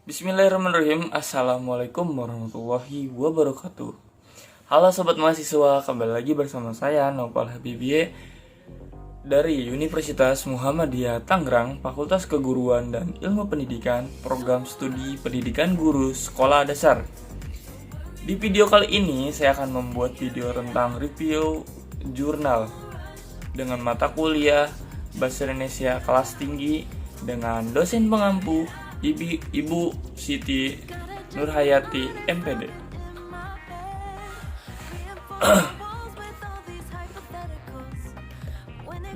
Bismillahirrahmanirrahim. Assalamualaikum warahmatullahi wabarakatuh. Halo sobat mahasiswa, kembali lagi bersama saya Nopal Habibie dari Universitas Muhammadiyah Tangerang, Fakultas Keguruan dan Ilmu Pendidikan, Program Studi Pendidikan Guru Sekolah Dasar. Di video kali ini saya akan membuat video tentang review jurnal dengan mata kuliah Bahasa Indonesia kelas tinggi dengan dosen pengampu Ibu Siti Nurhayati MPD.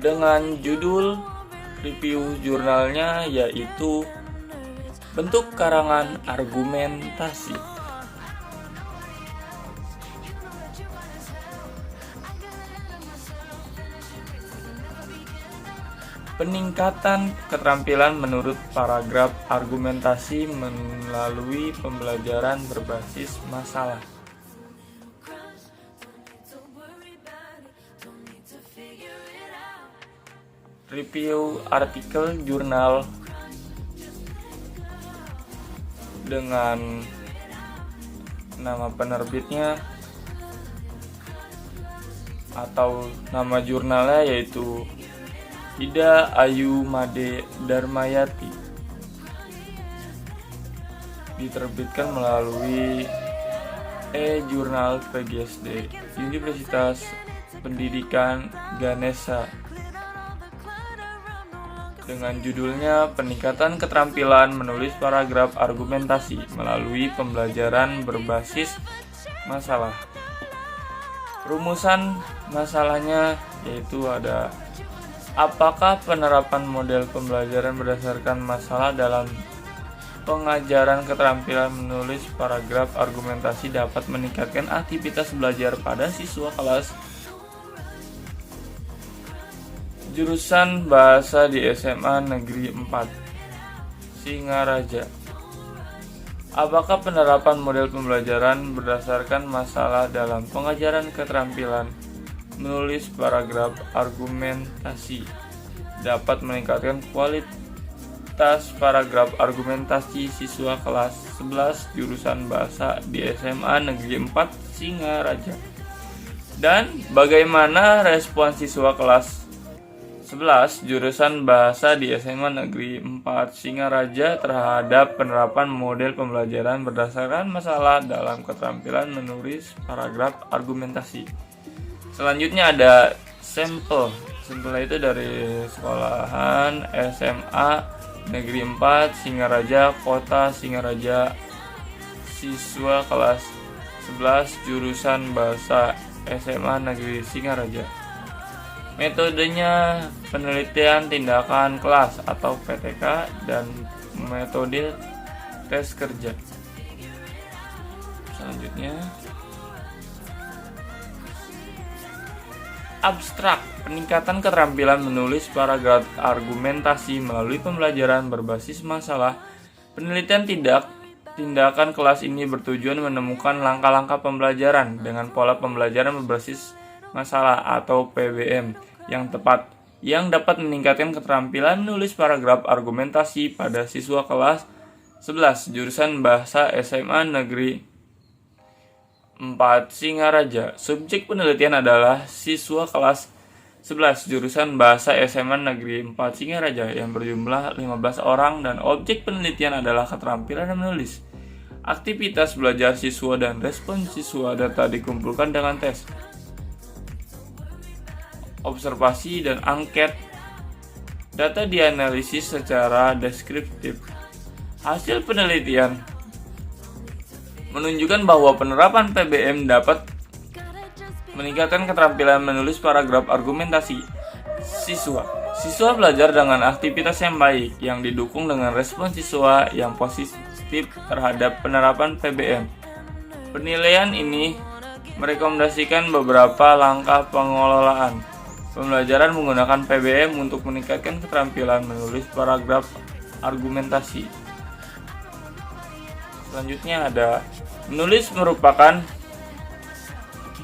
Dengan judul review jurnalnya yaitu bentuk karangan argumentasi. Peningkatan keterampilan menurut paragraf argumentasi melalui pembelajaran berbasis masalah. Review artikel jurnal dengan nama penerbitnya atau nama jurnalnya yaitu Ida Ayu Made Darmayati, diterbitkan melalui e-jurnal PGSD Universitas Pendidikan Ganesha dengan judulnya Peningkatan Keterampilan Menulis Paragraf Argumentasi Melalui Pembelajaran Berbasis Masalah. Rumusan masalahnya yaitu ada: apakah penerapan model pembelajaran berdasarkan masalah dalam pengajaran keterampilan menulis paragraf argumentasi dapat meningkatkan aktivitas belajar pada siswa kelas jurusan bahasa di SMA Negeri 4 Singaraja? Apakah penerapan model pembelajaran berdasarkan masalah dalam pengajaran keterampilan menulis paragraf argumentasi dapat meningkatkan kualitas paragraf argumentasi siswa kelas 11 jurusan bahasa di SMA Negeri 4 Singaraja? Dan bagaimana respon siswa kelas 11 jurusan bahasa di SMA Negeri 4 Singaraja terhadap penerapan model pembelajaran berdasarkan masalah dalam keterampilan menulis paragraf argumentasi? Selanjutnya ada sampel. Sampelnya itu dari sekolahan SMA Negeri 4 Singaraja, Kota Singaraja, siswa kelas 11 jurusan bahasa SMA Negeri Singaraja. Metodenya penelitian tindakan kelas atau PTK dan metode tes kerja. Selanjutnya abstrak, peningkatan keterampilan menulis paragraf argumentasi melalui pembelajaran berbasis masalah. Penelitian tindakan kelas ini bertujuan menemukan langkah-langkah pembelajaran dengan pola pembelajaran berbasis masalah atau PBM yang tepat, yang dapat meningkatkan keterampilan menulis paragraf argumentasi pada siswa kelas 11 jurusan bahasa SMA Negeri 4 Singaraja. Subjek penelitian adalah siswa kelas 11 jurusan bahasa SMA Negeri 4 Singaraja yang berjumlah 15 orang dan objek penelitian adalah keterampilan menulis. Aktivitas belajar siswa dan respon siswa data dikumpulkan dengan tes, observasi dan angket. Data dianalisis secara deskriptif. Hasil penelitian menunjukkan bahwa penerapan PBM dapat meningkatkan keterampilan menulis paragraf argumentasi siswa. Siswa belajar dengan aktivitas yang baik yang didukung dengan respon siswa yang positif terhadap penerapan PBM. Penilaian ini merekomendasikan beberapa langkah pengelolaan pembelajaran menggunakan PBM untuk meningkatkan keterampilan menulis paragraf argumentasi. Selanjutnya ada menulis merupakan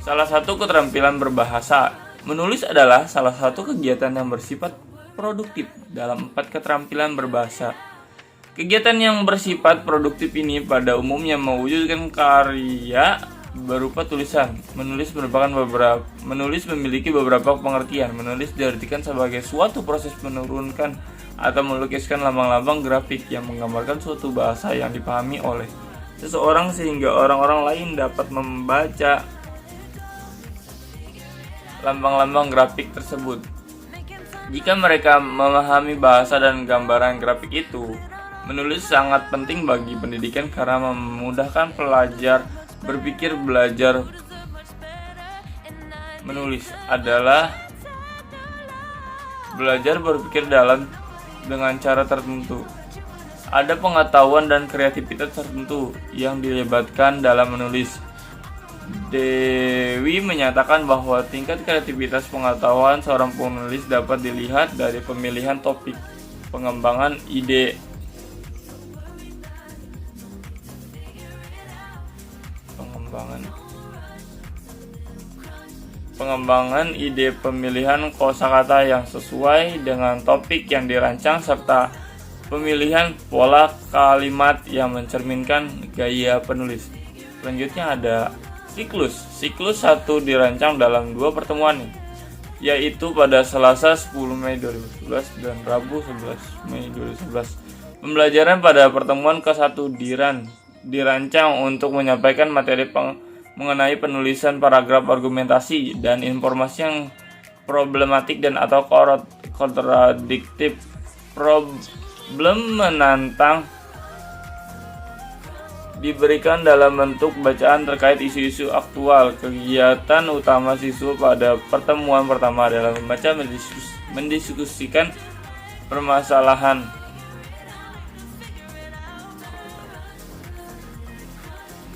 salah satu keterampilan berbahasa. Menulis adalah salah satu kegiatan yang bersifat produktif dalam 4 keterampilan berbahasa. Kegiatan yang bersifat produktif ini pada umumnya mewujudkan karya berupa tulisan. Menulis memiliki beberapa pengertian. Menulis diartikan sebagai suatu proses menurunkan atau melukiskan lambang-lambang grafik yang menggambarkan suatu bahasa yang dipahami oleh seseorang sehingga orang-orang lain dapat membaca lambang-lambang grafik tersebut. Jika mereka memahami bahasa dan gambaran grafik itu, menulis sangat penting bagi pendidikan karena memudahkan pelajar berpikir. Belajar menulis adalah belajar berpikir dengan cara tertentu. Ada pengetahuan dan kreativitas tertentu yang dilibatkan dalam menulis. Dewi menyatakan bahwa tingkat kreativitas pengetahuan seorang penulis dapat dilihat dari pemilihan topik, pengembangan ide, pemilihan kosakata yang sesuai dengan topik yang dirancang, serta pemilihan pola kalimat yang mencerminkan gaya penulis. Selanjutnya ada siklus. Siklus 1 dirancang dalam 2 pertemuan, yaitu pada Selasa 10 Mei 2011 dan Rabu 11 Mei 2011. Pembelajaran pada pertemuan ke-1 dirancang untuk menyampaikan materi mengenai penulisan paragraf argumentasi dan informasi yang problematik dan atau kontradiktif. Problem menantang diberikan dalam bentuk bacaan terkait isu-isu aktual. Kegiatan utama siswa pada pertemuan pertama adalah membaca, mendiskusikan permasalahan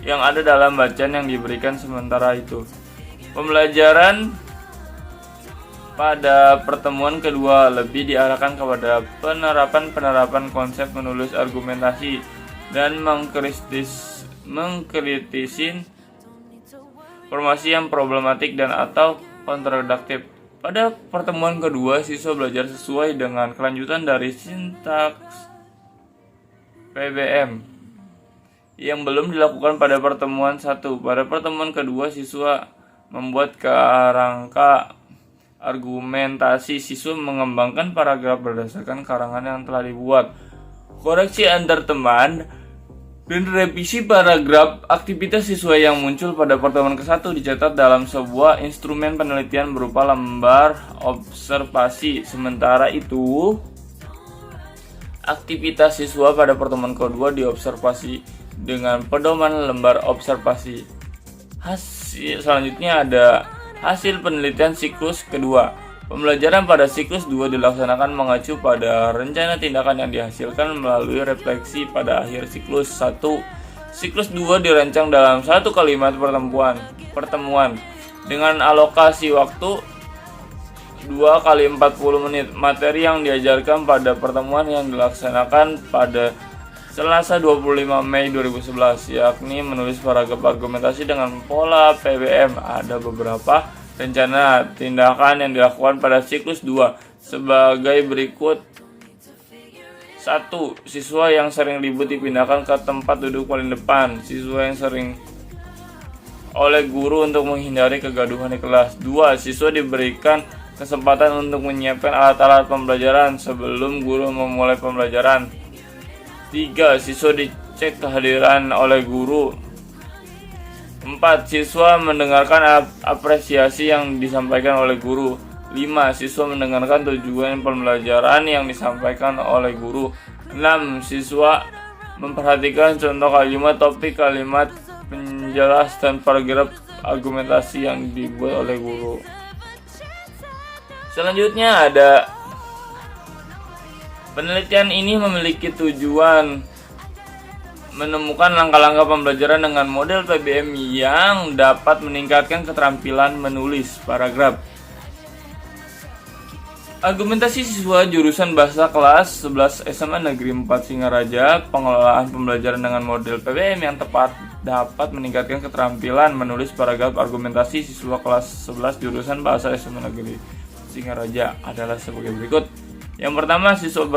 yang ada dalam bacaan yang diberikan. Sementara itu, pembelajaran pada pertemuan kedua lebih diarahkan kepada penerapan konsep menulis argumentasi dan mengkritisi informasi yang problematik dan atau kontradiktif. Pada pertemuan kedua, siswa belajar sesuai dengan kelanjutan dari sintaks PBM yang belum dilakukan pada pertemuan 1. Pada pertemuan kedua, siswa membuat kerangka argumentasi. Siswa mengembangkan paragraf berdasarkan karangan yang telah dibuat. Koreksi antar teman dan revisi paragraf. Aktivitas siswa yang muncul pada pertemuan ke-1 dicatat dalam sebuah instrumen penelitian berupa lembar observasi. Sementara itu, aktivitas siswa pada pertemuan kedua diobservasi dengan pedoman lembar observasi. Selanjutnya ada hasil penelitian siklus kedua. Pembelajaran pada siklus 2 dilaksanakan mengacu pada rencana tindakan yang dihasilkan melalui refleksi pada akhir siklus 1. Siklus 2 dirancang dalam 1 kalimat pertemuan dengan alokasi waktu 2 kali 40 menit. Materi yang diajarkan pada pertemuan yang dilaksanakan pada Selasa 25 Mei 2011, yakni menulis paragraf argumentasi dengan pola PBM. Ada beberapa rencana tindakan yang dilakukan pada siklus 2 sebagai berikut. 1. Siswa yang sering ribut dipindahkan ke tempat duduk paling depan. Siswa yang sering oleh guru untuk menghindari kegaduhan di kelas. 2. Siswa diberikan kesempatan untuk menyiapkan alat-alat pembelajaran sebelum guru memulai pembelajaran. 3. Siswa dicek kehadiran oleh guru. 4. Siswa mendengarkan apresiasi yang disampaikan oleh guru. 5. Siswa mendengarkan tujuan pembelajaran yang disampaikan oleh guru. 6. Siswa memperhatikan contoh kalimat, topik kalimat, penjelas, dan paragraf argumentasi yang dibuat oleh guru. Selanjutnya ada penelitian ini memiliki tujuan menemukan langkah-langkah pembelajaran dengan model PBM yang dapat meningkatkan keterampilan menulis paragraf. Argumentasi siswa jurusan Bahasa kelas 11 SMA Negeri 4 Singaraja. Pengelolaan pembelajaran dengan model PBM yang tepat dapat meningkatkan keterampilan menulis paragraf argumentasi siswa kelas 11 jurusan Bahasa SMA Negeri Singaraja adalah sebagai berikut. Yang pertama, siswa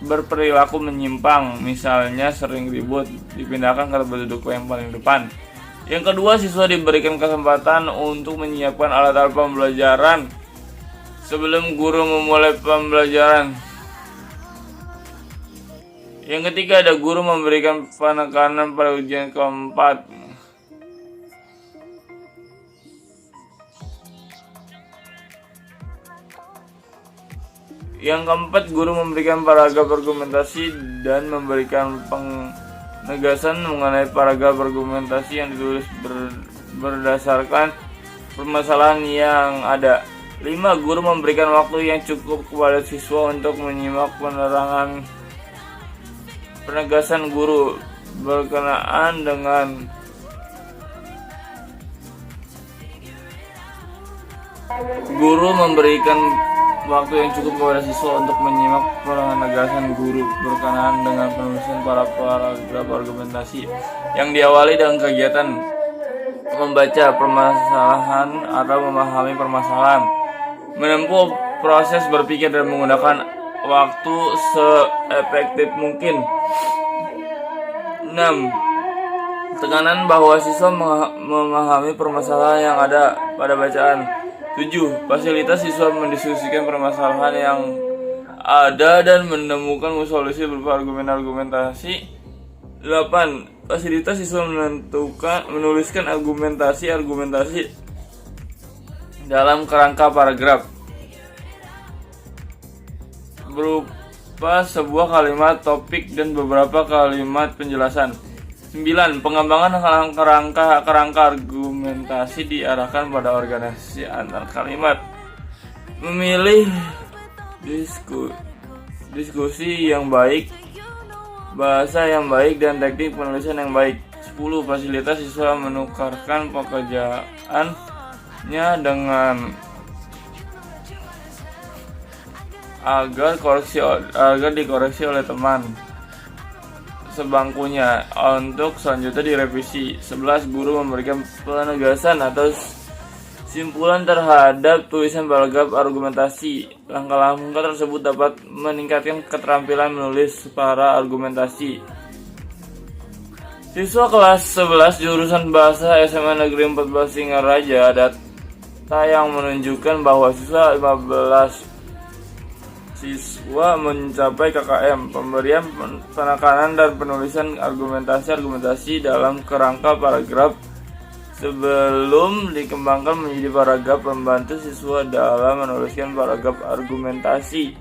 berperilaku menyimpang, misalnya sering ribut, dipindahkan ke tempat duduk yang paling depan. Yang kedua, siswa diberikan kesempatan untuk menyiapkan alat-alat pembelajaran sebelum guru memulai pembelajaran. Yang ketiga, ada guru memberikan penekanan pada ujian keempat. Yang keempat, guru memberikan paragraf argumentasi dan memberikan penegasan mengenai paragraf argumentasi yang ditulis berdasarkan permasalahan yang ada. 5. Guru memberikan waktu yang cukup kepada siswa untuk menyimak penegasan guru berkenaan dengan guru memberikan waktu yang cukup kepada siswa untuk menyimak penegasan guru berkenaan dengan penulisan para paragraf argumentasi yang diawali dengan kegiatan membaca permasalahan atau memahami permasalahan, menempuh proses berpikir dan menggunakan waktu seefektif mungkin. 6. Tekanan bahwa siswa memahami permasalahan yang ada pada bacaan. 7. Fasilitas siswa mendiskusikan permasalahan yang ada dan menemukan solusi berupa argumentasi. 8. Fasilitas siswa menuliskan argumentasi dalam kerangka paragraf berupa sebuah kalimat topik dan beberapa kalimat penjelasan. 9. Pengembangan kerangka argumentasi diarahkan pada organisasi antar kalimat, memilih diskusi yang baik, bahasa yang baik, dan teknik penulisan yang baik. 10. Fasilitas siswa menukarkan pekerjaannya dengan agar dikoreksi oleh teman sebangkunya untuk selanjutnya direvisi. 11. Guru memberikan penegasan atau simpulan terhadap tulisan paragraf argumentasi. Langkah-langkah tersebut dapat meningkatkan keterampilan menulis para argumentasi. Siswa kelas 11 jurusan Bahasa SMA Negeri 14 Singaraja, data yang menunjukkan bahwa siswa 15 siswa mencapai KKM, pemberian penekanan dan penulisan argumentasi dalam kerangka paragraf sebelum dikembangkan menjadi paragraf membantu siswa dalam menuliskan paragraf argumentasi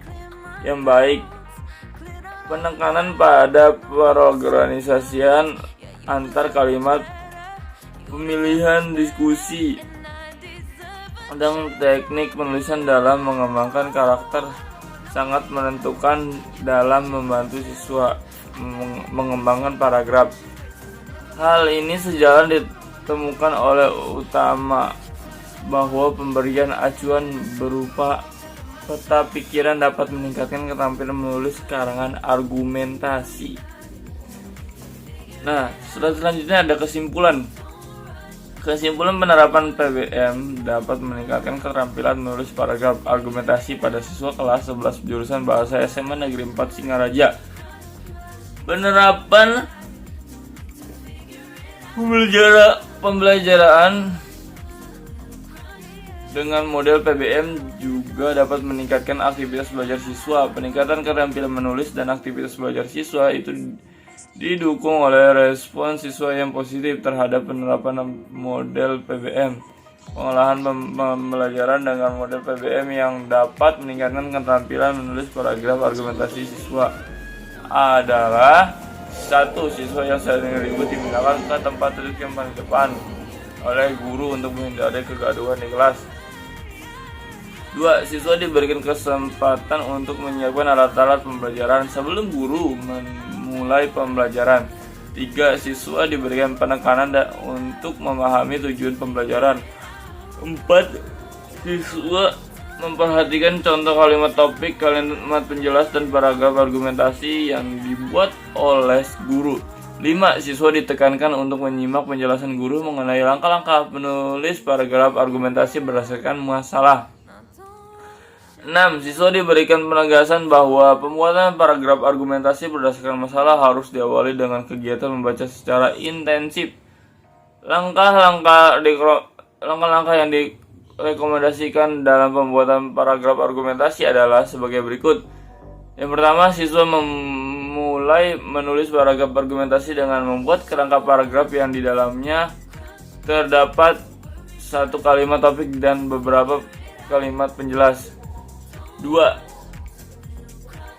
yang baik. Penekanan pada perorganisasian antar kalimat, pemilihan diskusi, dan teknik penulisan dalam mengembangkan karakter sangat menentukan dalam membantu siswa mengembangkan paragraf. Hal ini sejalan ditemukan oleh utama bahwa pemberian acuan berupa peta pikiran dapat meningkatkan keterampilan menulis karangan argumentasi. Nah, selanjutnya ada kesimpulan. Kesimpulan, penerapan PBM dapat meningkatkan keterampilan menulis paragraf argumentasi pada siswa kelas 11 jurusan Bahasa SMA Negeri 4 Singaraja. Penerapan pembelajaran dengan model PBM juga dapat meningkatkan aktivitas belajar siswa. Peningkatan keterampilan menulis dan aktivitas belajar siswa itu didukung oleh respon siswa yang positif terhadap penerapan model PBM. Pengolahan pembelajaran dengan model PBM yang dapat meningkatkan keterampilan menulis paragraf argumentasi siswa adalah: 1. Siswa yang sering ribut dipindahkan ke tempat duduk yang paling depan oleh guru untuk menghindari kegaduhan di kelas. 2. Siswa diberikan kesempatan untuk menyiapkan alat-alat pembelajaran sebelum guru mulai pembelajaran. 3. Siswa diberikan penekanan untuk memahami tujuan pembelajaran. 4. Siswa memperhatikan contoh kalimat topik, kalimat penjelas, dan paragraf argumentasi yang dibuat oleh guru. 5. Siswa ditekankan untuk menyimak penjelasan guru mengenai langkah-langkah penulis paragraf argumentasi berdasarkan masalah. 6. Siswa diberikan penegasan bahwa pembuatan paragraf argumentasi berdasarkan masalah harus diawali dengan kegiatan membaca secara intensif. Langkah-langkah yang direkomendasikan dalam pembuatan paragraf argumentasi adalah sebagai berikut. Yang pertama, siswa memulai menulis paragraf argumentasi dengan membuat kerangka paragraf yang di dalamnya terdapat satu kalimat topik dan beberapa kalimat penjelas. 2.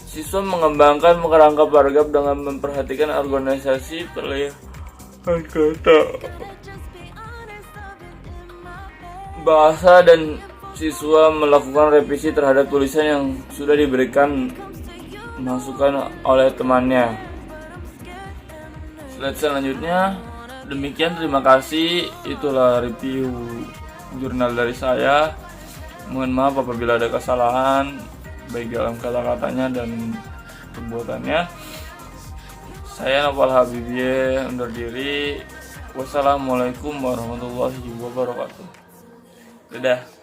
Siswa mengembangkan kerangka paragraf dengan memperhatikan organisasi pilihan kata, bahasa, dan siswa melakukan revisi terhadap tulisan yang sudah diberikan masukan oleh temannya. Slide selanjutnya. Demikian, terima kasih. Itulah review jurnal dari saya. Mohon maaf apabila ada kesalahan baik dalam kata-katanya dan pembuatannya. Saya Nopal Habibie undur diri. Wassalamualaikum warahmatullahi wabarakatuh. Dadah.